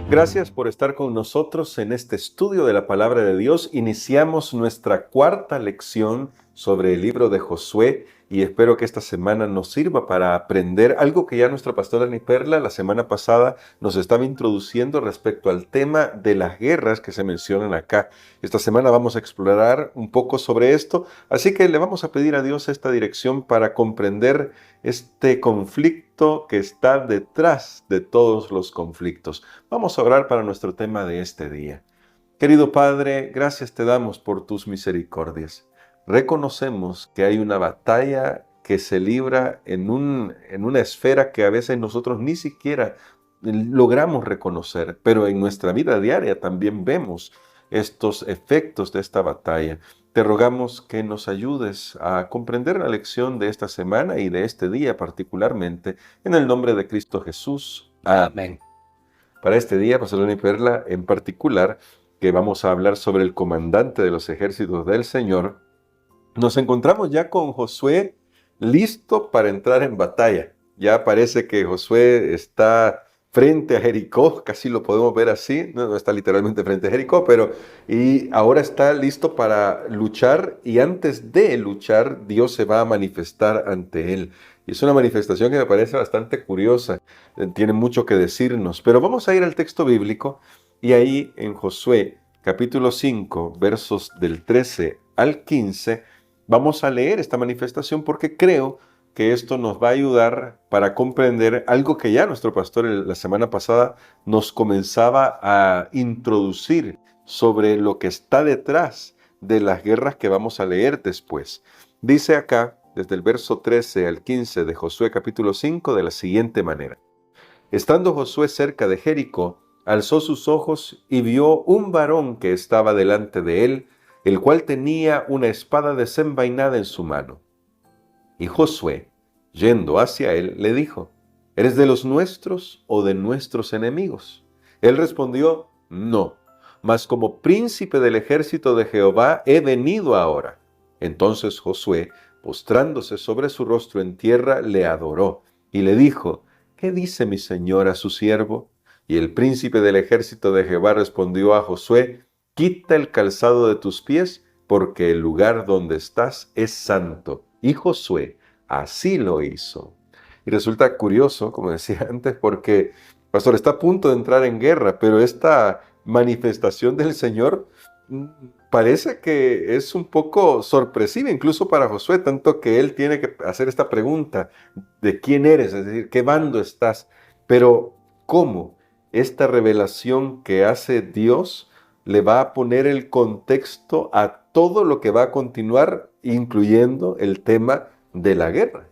Gracias por estar con nosotros en este estudio de la Palabra de Dios. Iniciamos nuestra cuarta lección sobre el libro de Josué y espero que esta semana nos sirva para aprender algo que ya nuestra pastora Ani Perla la semana pasada nos estaba introduciendo respecto al tema de las guerras que se mencionan acá. Esta semana vamos a explorar un poco sobre esto, así que le vamos a pedir a Dios esta dirección para comprender este conflicto que está detrás de todos los conflictos. Vamos a orar para nuestro tema de este día. Querido Padre, gracias te damos por tus misericordias. Reconocemos que hay una batalla que se libra en una esfera que a veces nosotros ni siquiera logramos reconocer, pero en nuestra vida diaria también vemos estos efectos de esta batalla. Te rogamos que nos ayudes a comprender la lección de esta semana y de este día particularmente, en el nombre de Cristo Jesús. Amén. Para este día, Pastor Ani Perla, en particular, que vamos a hablar sobre el comandante de los ejércitos del Señor, nos encontramos ya con Josué listo para entrar en batalla. Ya parece que Josué está frente a Jericó, casi lo podemos ver así, no está literalmente frente a Jericó, y ahora está listo para luchar, y antes de luchar, Dios se va a manifestar ante él. Y es una manifestación que me parece bastante curiosa, tiene mucho que decirnos, pero vamos a ir al texto bíblico, y ahí en Josué, capítulo 5, versos del 13 al 15, vamos a leer esta manifestación porque creo que esto nos va a ayudar para comprender algo que ya nuestro pastor la semana pasada nos comenzaba a introducir sobre lo que está detrás de las guerras que vamos a leer después. Dice acá, desde el verso 13 al 15 de Josué capítulo 5, de la siguiente manera. Estando Josué cerca de Jericó, alzó sus ojos y vio un varón que estaba delante de él, el cual tenía una espada desenvainada en su mano. Y Josué, yendo hacia él, le dijo, ¿eres de los nuestros o de nuestros enemigos? Él respondió, no, mas como príncipe del ejército de Jehová he venido ahora. Entonces Josué, postrándose sobre su rostro en tierra, le adoró y le dijo, ¿qué dice mi señor a su siervo? Y el príncipe del ejército de Jehová respondió a Josué, quita el calzado de tus pies, porque el lugar donde estás es santo. Y Josué así lo hizo. Y resulta curioso, como decía antes, porque el pastor está a punto de entrar en guerra, pero esta manifestación del Señor parece que es un poco sorpresiva, incluso para Josué, tanto que él tiene que hacer esta pregunta de quién eres, es decir, ¿qué bando estás? Pero, ¿cómo esta revelación que hace Dios le va a poner el contexto a todo lo que va a continuar, incluyendo el tema de la guerra?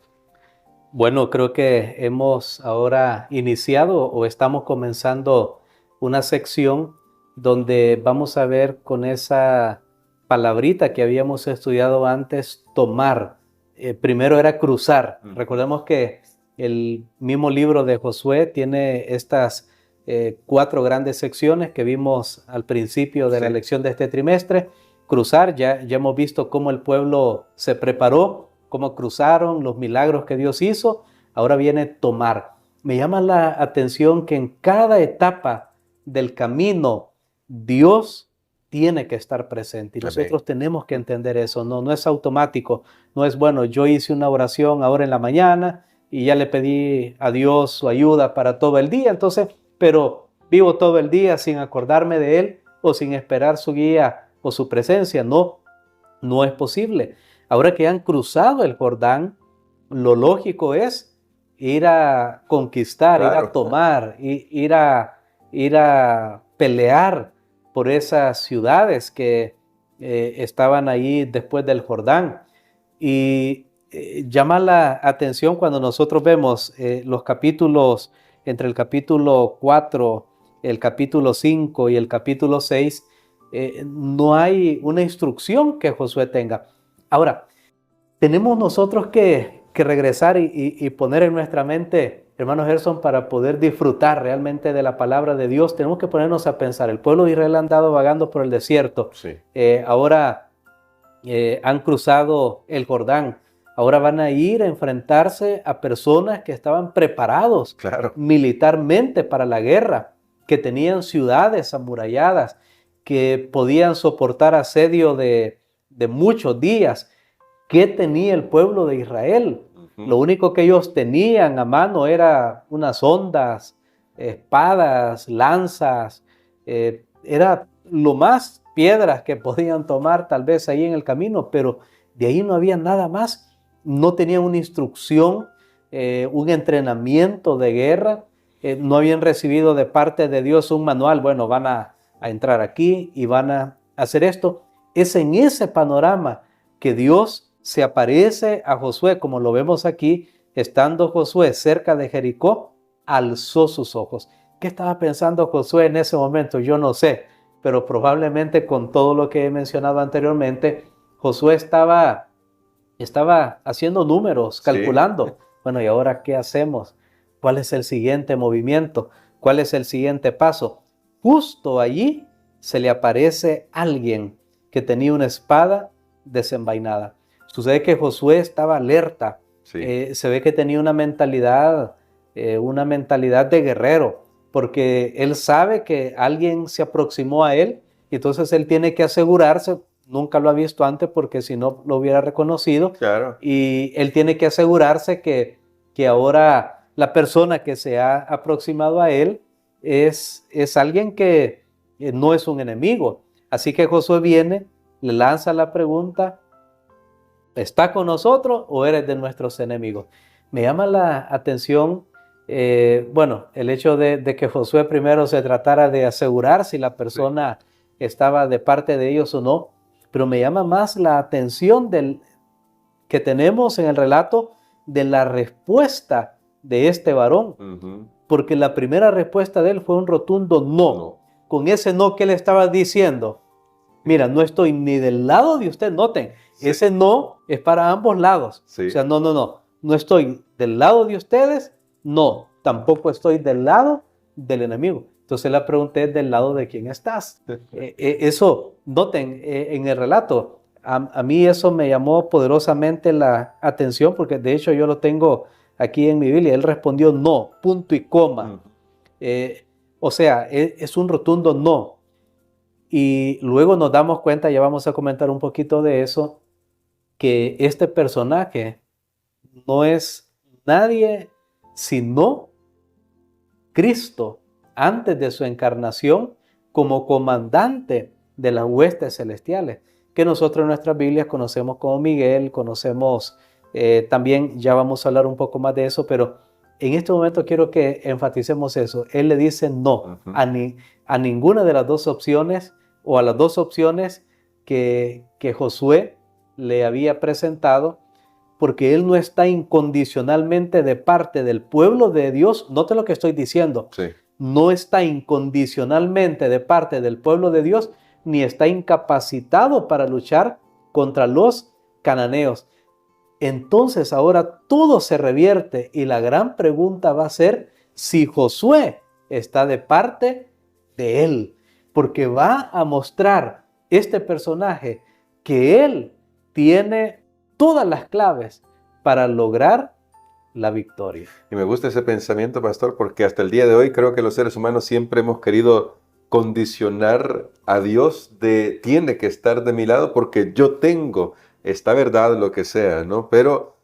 Bueno, creo que hemos ahora iniciado o estamos comenzando una sección donde vamos a ver con esa palabrita que habíamos estudiado antes, tomar. Primero era cruzar. Recordemos que el mismo libro de Josué tiene estas 4 grandes secciones que vimos al principio de la lección de este trimestre. Cruzar, ya hemos visto cómo el pueblo se preparó, cómo cruzaron, los milagros que Dios hizo. Ahora viene tomar. Me llama la atención que en cada etapa del camino Dios tiene que estar presente y nosotros tenemos que entender eso. No es automático, no es bueno, yo hice una oración ahora en la mañana y ya le pedí a Dios su ayuda para todo el día, entonces, pero vivo todo el día sin acordarme de Él o sin esperar su guía o su presencia. No es posible. Ahora que han cruzado el Jordán, lo lógico es ir a conquistar, ir a tomar, ir a pelear por esas ciudades que estaban ahí después del Jordán. Y llama la atención cuando nosotros vemos los capítulos, entre el capítulo 4, el capítulo 5 y el capítulo 6, no hay una instrucción que Josué tenga. Ahora, tenemos nosotros que regresar y poner en nuestra mente, hermano Gerson, para poder disfrutar realmente de la palabra de Dios, tenemos que ponernos a pensar. El pueblo de Israel ha andado vagando por el desierto. Sí. Ahora han cruzado el Jordán. Ahora van a ir a enfrentarse a personas que estaban preparados Claro. militarmente para la guerra, que tenían ciudades amuralladas, que podían soportar asedio de muchos días. ¿Qué tenía el pueblo de Israel? Ujú. Lo único que ellos tenían a mano era unas ondas, espadas, lanzas, era lo más piedras que podían tomar tal vez ahí en el camino, pero de ahí no había nada más. No tenían una instrucción, un entrenamiento de guerra, no habían recibido de parte de Dios un manual. Bueno, van a entrar aquí y van a hacer esto. Es en ese panorama que Dios se aparece a Josué, como lo vemos aquí, estando Josué cerca de Jericó, alzó sus ojos. ¿Qué estaba pensando Josué en ese momento? Yo no sé, pero probablemente con todo lo que he mencionado anteriormente, Josué estaba haciendo números, Sí. calculando. Bueno, ¿y ahora qué hacemos? ¿Cuál es el siguiente movimiento? ¿Cuál es el siguiente paso? Justo allí se le aparece alguien que tenía una espada desenvainada. Sucede que Josué estaba alerta. Sí. Se ve que tenía una mentalidad de guerrero, porque él sabe que alguien se aproximó a él y entonces él tiene que asegurarse. Nunca lo ha visto antes porque si no lo hubiera reconocido. Claro. Y él tiene que asegurarse que ahora la persona que se ha aproximado a él es alguien que no es un enemigo. Así que Josué viene, le lanza la pregunta: ¿está con nosotros o eres de nuestros enemigos? Me llama la atención, bueno, el hecho de que Josué primero se tratara de asegurar si la persona estaba de parte de ellos o no, pero me llama más la atención que tenemos en el relato de la respuesta de este varón, Ujú. porque la primera respuesta de él fue un rotundo no. No. Con ese no que le estaba diciendo: mira, no estoy ni del lado de usted. Noten, Sí. ese no es para ambos lados. Sí. O sea, no estoy del lado de ustedes, no, tampoco estoy del lado del enemigo. Entonces la pregunta es: ¿del lado de quién estás? Eso, noten, en el relato, a mí eso me llamó poderosamente la atención, porque de hecho yo lo tengo aquí en mi Biblia. Él respondió no, punto y coma. Ujú. O sea, es un rotundo no. Y luego nos damos cuenta, ya vamos a comentar un poquito de eso, que este personaje no es nadie sino Cristo antes de su encarnación como comandante de las huestes celestiales, que nosotros en nuestras Biblias conocemos como Miguel, conocemos también, ya vamos a hablar un poco más de eso, pero en este momento quiero que enfaticemos eso. Él le dice no Ujú. a ninguna de las dos opciones, o a las dos opciones que Josué le había presentado, porque él no está incondicionalmente de parte del pueblo de Dios. Note lo que estoy diciendo. Sí. No está incondicionalmente de parte del pueblo de Dios, ni está incapacitado para luchar contra los cananeos. Entonces ahora todo se revierte y la gran pregunta va a ser si Josué está de parte de él, porque va a mostrar este personaje que él tiene todas las claves para lograr la victoria. Y me gusta ese pensamiento, pastor, porque hasta el día de hoy creo que los seres humanos siempre hemos querido condicionar a Dios de tiene que estar de mi lado porque yo tengo esta verdad, lo que sea, ¿no? Pero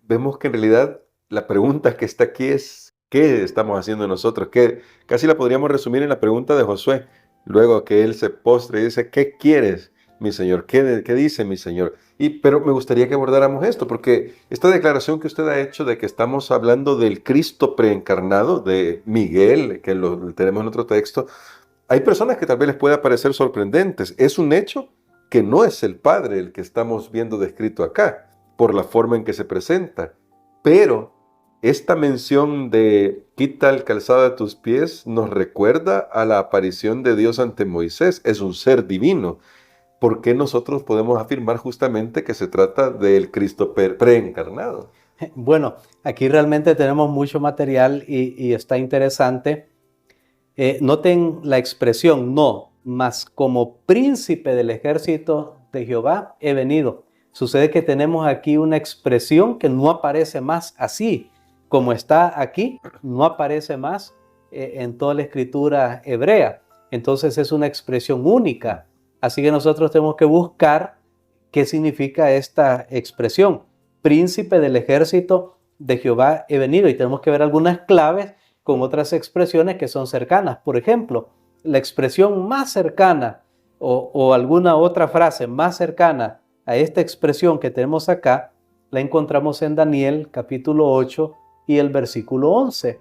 vemos que en realidad la pregunta que está aquí es ¿qué estamos haciendo nosotros? Que casi la podríamos resumir en la pregunta de Josué, luego que él se postra y dice, ¿qué quieres, mi Señor? ¿Qué dice mi Señor? Pero me gustaría que abordáramos esto, porque esta declaración que usted ha hecho de que estamos hablando del Cristo preencarnado, de Miguel, que lo tenemos en otro texto, hay personas que tal vez les pueda parecer sorprendentes. Es un hecho que no es el Padre el que estamos viendo descrito acá, por la forma en que se presenta. Pero esta mención de quita el calzado de tus pies nos recuerda a la aparición de Dios ante Moisés. Es un ser divino. ¿Por qué nosotros podemos afirmar justamente que se trata del Cristo preencarnado? Bueno, aquí realmente tenemos mucho material y está interesante. Noten la expresión no, mas como príncipe del ejército de Jehová he venido. Sucede que tenemos aquí una expresión que no aparece más así, como está aquí, no aparece más en toda la escritura hebrea. Entonces es una expresión única. Así que nosotros tenemos que buscar qué significa esta expresión. Príncipe del ejército de Jehová he venido. Y tenemos que ver algunas claves con otras expresiones que son cercanas. Por ejemplo, la expresión más cercana o alguna otra frase más cercana a esta expresión que tenemos acá, la encontramos en Daniel capítulo 8 y el versículo 11.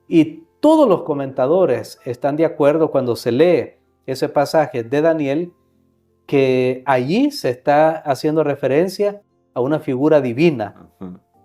Y todos los comentadores están de acuerdo cuando se lee ese pasaje de Daniel que allí se está haciendo referencia a una figura divina,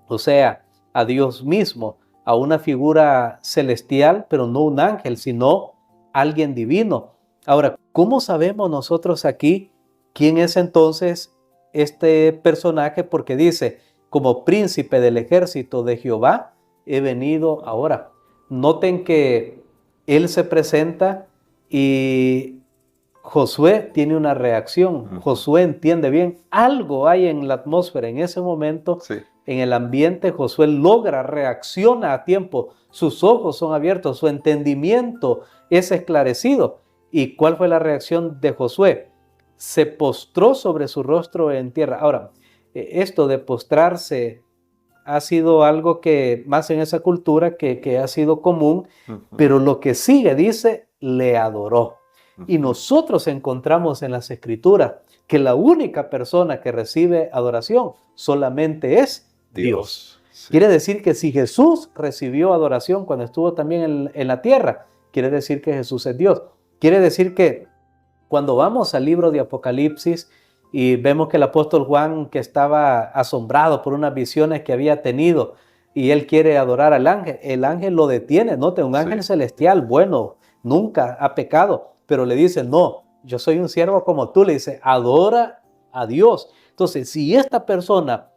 o sea, a Dios mismo, a una figura celestial, pero no un ángel, sino alguien divino. Ahora, ¿cómo sabemos nosotros aquí quién es entonces este personaje? Porque dice, como príncipe del ejército de Jehová, he venido ahora. Noten que él se presenta y Josué tiene una reacción. Josué entiende bien. Algo hay en la atmósfera en ese momento, sí, en el ambiente. Josué logra, reacciona a tiempo. Sus ojos son abiertos, su entendimiento es esclarecido. ¿Y cuál fue la reacción de Josué? Se postró sobre su rostro en tierra. Ahora, esto de postrarse ha sido algo que más en esa cultura que ha sido común, pero lo que sigue dice, le adoró. Y nosotros encontramos en las Escrituras que la única persona que recibe adoración solamente es Dios. Sí. Quiere decir que si Jesús recibió adoración cuando estuvo también en la tierra, quiere decir que Jesús es Dios. Quiere decir que cuando vamos al libro de Apocalipsis y vemos que el apóstol Juan, que estaba asombrado por unas visiones que había tenido y él quiere adorar al ángel, el ángel lo detiene. Note, un ángel celestial, bueno, nunca ha pecado, pero le dice, no, yo soy un siervo como tú, le dice, adora a Dios. Entonces, si esta persona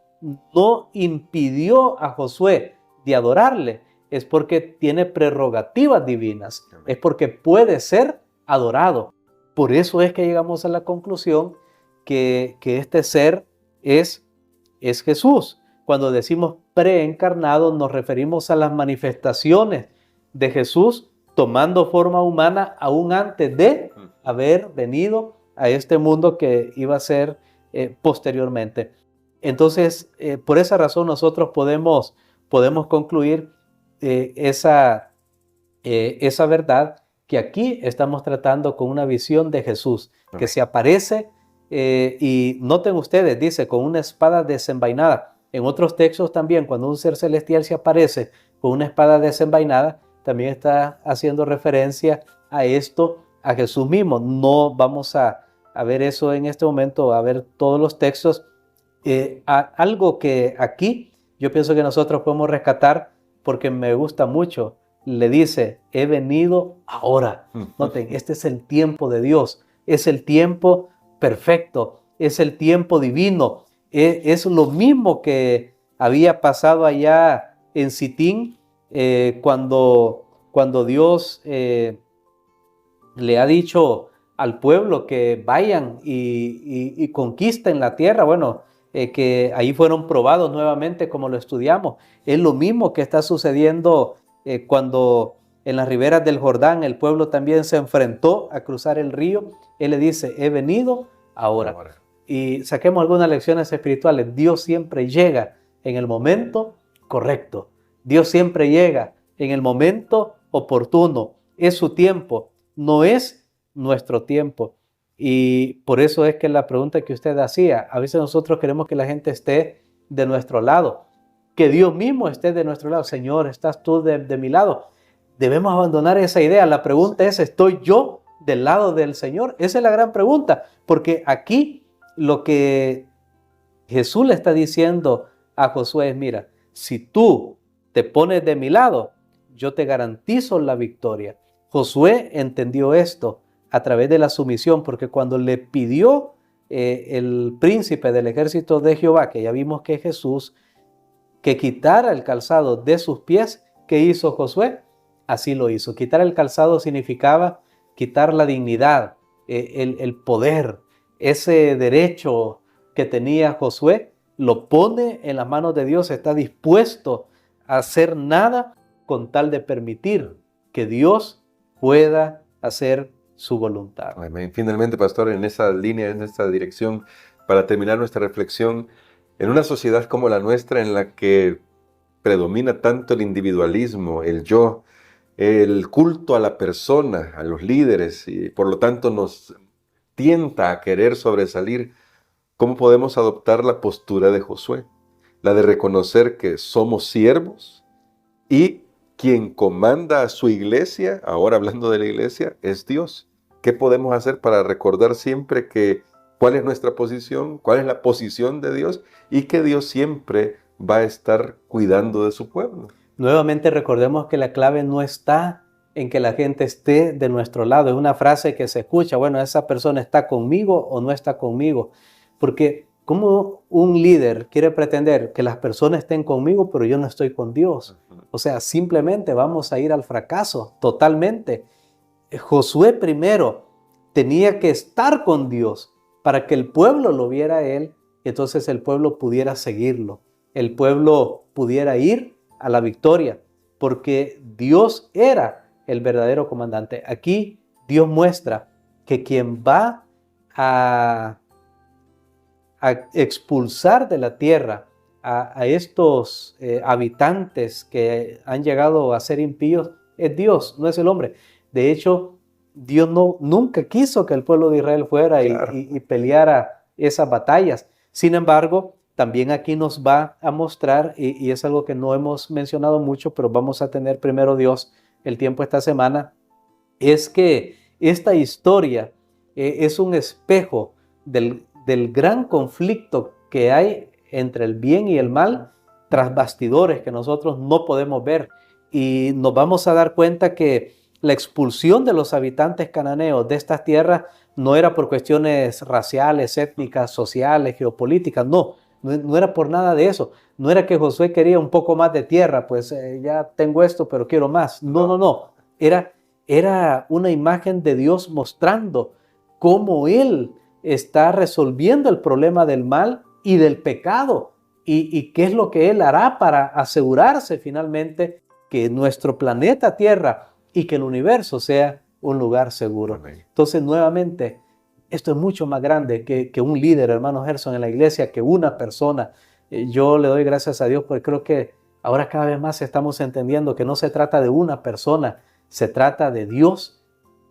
no impidió a Josué de adorarle, es porque tiene prerrogativas divinas, es porque puede ser adorado. Por eso es que llegamos a la conclusión que este ser es Jesús. Cuando decimos preencarnado, nos referimos a las manifestaciones de Jesús tomando forma humana aún antes de haber venido a este mundo que iba a ser posteriormente. Entonces, por esa razón nosotros podemos concluir esa verdad que aquí estamos tratando con una visión de Jesús, que se aparece y noten ustedes, dice, con una espada desenvainada. En otros textos también, cuando un ser celestial se aparece con una espada desenvainada, también está haciendo referencia a esto, a Jesús mismo. No vamos a ver eso en este momento, a ver todos los textos. Algo que aquí yo pienso que nosotros podemos rescatar, porque me gusta mucho, le dice, he venido ahora. Noten, este es el tiempo de Dios, es el tiempo perfecto, es el tiempo divino, es lo mismo que había pasado allá en Sitín, cuando Dios le ha dicho al pueblo que vayan y conquisten la tierra. Bueno, que ahí fueron probados nuevamente, como lo estudiamos. Es lo mismo que está sucediendo cuando en las riberas del Jordán el pueblo también se enfrentó a cruzar el río. Él le dice, he venido ahora. Y saquemos algunas lecciones espirituales. Dios siempre llega en el momento correcto. Dios siempre llega en el momento oportuno. Es su tiempo, no es nuestro tiempo. Y por eso es que la pregunta que usted hacía, a veces nosotros queremos que la gente esté de nuestro lado, que Dios mismo esté de nuestro lado. Señor, ¿estás tú de mi lado? Debemos abandonar esa idea. La pregunta es, ¿estoy yo del lado del Señor? Esa es la gran pregunta, porque aquí lo que Jesús le está diciendo a Josué es, mira, si tú te pones de mi lado, yo te garantizo la victoria. Josué entendió esto a través de la sumisión, porque cuando le pidió el príncipe del ejército de Jehová, que ya vimos que es Jesús, que quitara el calzado de sus pies, ¿qué hizo Josué? Así lo hizo. Quitar el calzado significaba quitar la dignidad, el poder, ese derecho que tenía Josué, lo pone en las manos de Dios, está dispuesto a hacer nada con tal de permitir que Dios pueda hacer su voluntad. Amén. Finalmente, pastor, en esa línea, en esta dirección, para terminar nuestra reflexión, en una sociedad como la nuestra, en la que predomina tanto el individualismo, el yo, el culto a la persona, a los líderes, y por lo tanto nos tienta a querer sobresalir, ¿cómo podemos adoptar la postura de Josué? La de reconocer que somos siervos y quien comanda a su iglesia, ahora hablando de la iglesia, es Dios. ¿Qué podemos hacer para recordar siempre cuál es nuestra posición, cuál es la posición de Dios y que Dios siempre va a estar cuidando de su pueblo? Nuevamente recordemos que la clave no está en que la gente esté de nuestro lado. Es una frase que se escucha, bueno, esa persona está conmigo o no está conmigo. Porque ¿cómo un líder quiere pretender que las personas estén conmigo, pero yo no estoy con Dios? O sea, simplemente vamos a ir al fracaso totalmente. Josué primero tenía que estar con Dios para que el pueblo lo viera a él y entonces el pueblo pudiera seguirlo. El pueblo pudiera ir a la victoria porque Dios era el verdadero comandante. Aquí Dios muestra que quien va a expulsar de la tierra a estos habitantes que han llegado a ser impíos es Dios, no es el hombre. De hecho, Dios nunca quiso que el pueblo de Israel fuera Claro. y peleara esas batallas. Sin embargo, también aquí nos va a mostrar, y es algo que no hemos mencionado mucho, pero vamos a tener primero Dios el tiempo esta semana, es que esta historia es un espejo del gran conflicto que hay entre el bien y el mal tras bastidores que nosotros no podemos ver. Y nos vamos a dar cuenta que la expulsión de los habitantes cananeos de estas tierras no era por cuestiones raciales, étnicas, sociales, geopolíticas, no era por nada de eso. No era que Josué quería un poco más de tierra, pues ya tengo esto, pero quiero más. No. Era una imagen de Dios mostrando cómo Él está resolviendo el problema del mal y del pecado y qué es lo que Él hará para asegurarse finalmente que nuestro planeta Tierra y que el universo sea un lugar seguro. Amén. Entonces, nuevamente, esto es mucho más grande que un líder, hermano Gerson, en la iglesia, que una persona. Yo le doy gracias a Dios porque creo que ahora cada vez más estamos entendiendo que no se trata de una persona, se trata de Dios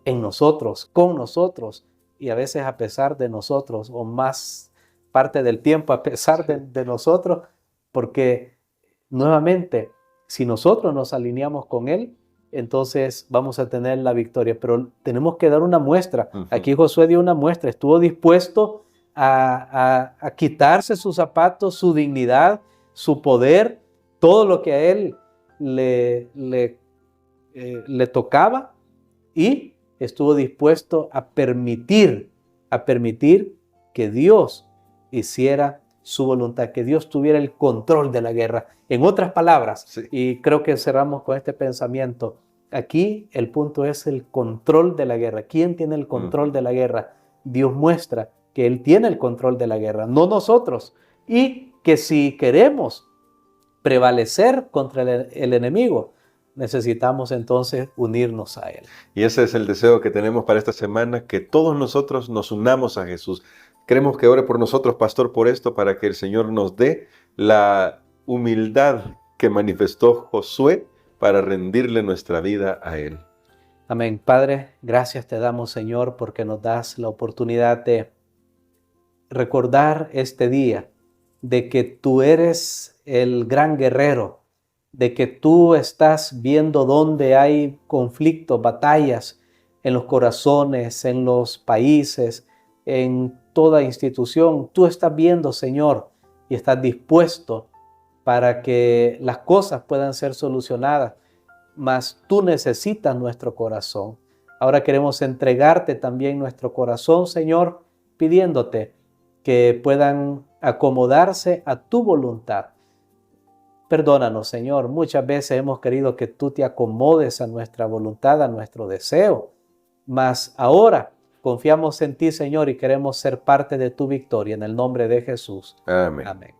en nosotros, con nosotros y a veces a pesar de nosotros o más parte del tiempo a pesar de nosotros, porque nuevamente, si nosotros nos alineamos con Él, entonces vamos a tener la victoria, pero tenemos que dar una muestra. Aquí Josué dio una muestra, estuvo dispuesto a quitarse sus zapatos, su dignidad, su poder, todo lo que a él le tocaba y estuvo dispuesto a permitir que Dios hiciera su voluntad, que Dios tuviera el control de la guerra. En otras palabras, Sí. y creo que cerramos con este pensamiento, aquí el punto es el control de la guerra. ¿Quién tiene el control de la guerra? Dios muestra que Él tiene el control de la guerra, no nosotros. Y que si queremos prevalecer contra el enemigo, necesitamos entonces unirnos a Él. Y ese es el deseo que tenemos para esta semana, que todos nosotros nos unamos a Jesús. Queremos que ore por nosotros, pastor, por esto, para que el Señor nos dé la humildad que manifestó Josué para rendirle nuestra vida a Él. Amén. Padre, gracias te damos, Señor, porque nos das la oportunidad de recordar este día de que tú eres el gran guerrero, de que tú estás viendo dónde hay conflictos, batallas en los corazones, en los países, en toda institución. Tú estás viendo, Señor, y estás dispuesto para que las cosas puedan ser solucionadas, mas tú necesitas nuestro corazón. Ahora queremos entregarte también nuestro corazón, Señor, pidiéndote que puedan acomodarse a tu voluntad. Perdónanos, Señor, muchas veces hemos querido que tú te acomodes a nuestra voluntad, a nuestro deseo, mas ahora Confiamos en ti, Señor, y queremos ser parte de tu victoria. En el nombre de Jesús. Amén. Amén.